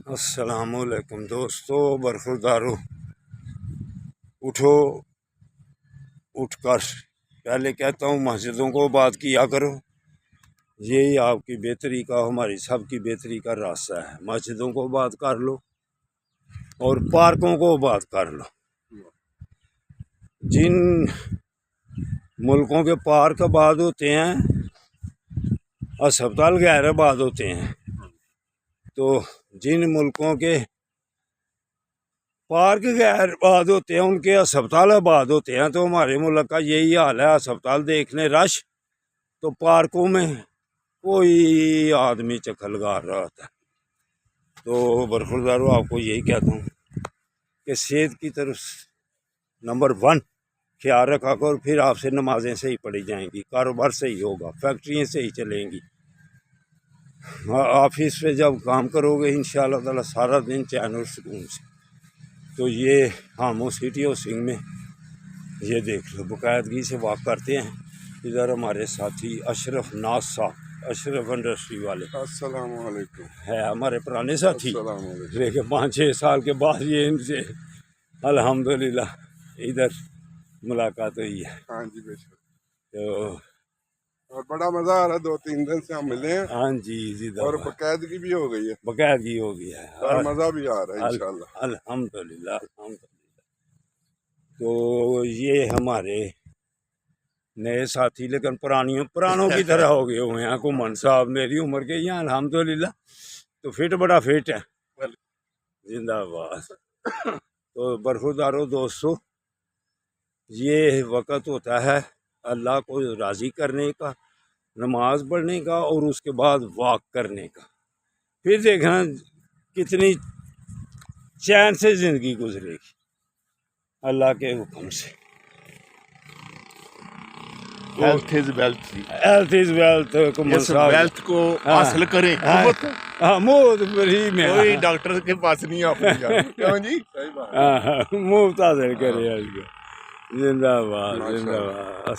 अस्सलामुअलैकुम दोस्तों, बरखुरदारो उठो। उठकर पहले कहता हूँ मस्जिदों को बात किया करो। यही आपकी बेहतरी का, हमारी सब की बेहतरी का रास्ता है। मस्जिदों को बात कर लो और पार्कों को बात कर लो। जिन मुल्कों के पार्क आबाद होते हैं, अस्पताल गैर आबाद होते हैं, तो जिन मुल्कों के पार्क गैर आबाद होते हैं उनके अस्पताल आबाद होते हैं। तो हमारे मुल्क का यही हाल है। अस्पताल देखने रश, तो पार्कों में कोई आदमी चक्कर लगा रहा होता है। तो बरखुरदारों आपको यही कहता हूँ कि सेहत की तरफ नंबर 1 ख्याल रखा करो, फिर आपसे नमाजें सही पढ़ी जाएंगी, कारोबार सही होगा, फैक्ट्रियाँ सही चलेंगी। ऑफिस पे जब काम करोगे इंशाअल्लाह ताला सारा दिन चैन और सुकून से। तो ये हामो सिटी हाउसिंग में ये देख लो, बाकायदगी से वॉक करते हैं। इधर हमारे साथी अशरफ नाज साहब, अशरफ इंडस्ट्री वाले, अस्सलाम वालेकुम, है हमारे पुराने साथी। अस्सलाम वालेकुम। देखिए 5-6 साल के बाद ये इनसे अल्हम्दुलिल्लाह इधर मुलाकात हुई है। हाँ जी बेशक, तो और बड़ा मजा आ रहा है। 2-3 दिन से हम मिले हैं हाँ जी और बाकायदगी भी हो गई है बाकायदगी हो गई है और मजा भी आ रहा है इंशाल्लाह। अल्हम्दुलिल्लाह अल्हम्दुलिल्लाह। तो ये हमारे नए साथी, लेकिन पुरानों की तरह हो गए हुए हैं। कुमन साहब मेरी उम्र के यहाँ अल्हम्दुलिल्लाह, तो फिट बड़ा फिट है, जिंदाबाद। तो बरखुरदारो दोस्तों, ये वक़्त होता है अल्लाह को राज़ी करने का, नमाज पढ़ने का और उसके बाद वॉक करने का। फिर देखना कितनी चैन से ज़िंदगी गुजरेगी अल्लाह के हुक्म से। Health is wealth, health is wealth. इस वेल्थ को हासिल करें। मुफ्त फ्री में, कोई डॉक्टर के पास नहीं अपनी क्यों जी, सही बात, मुफ्त हासिल करे। जिंदाबाद जिंदाबाद।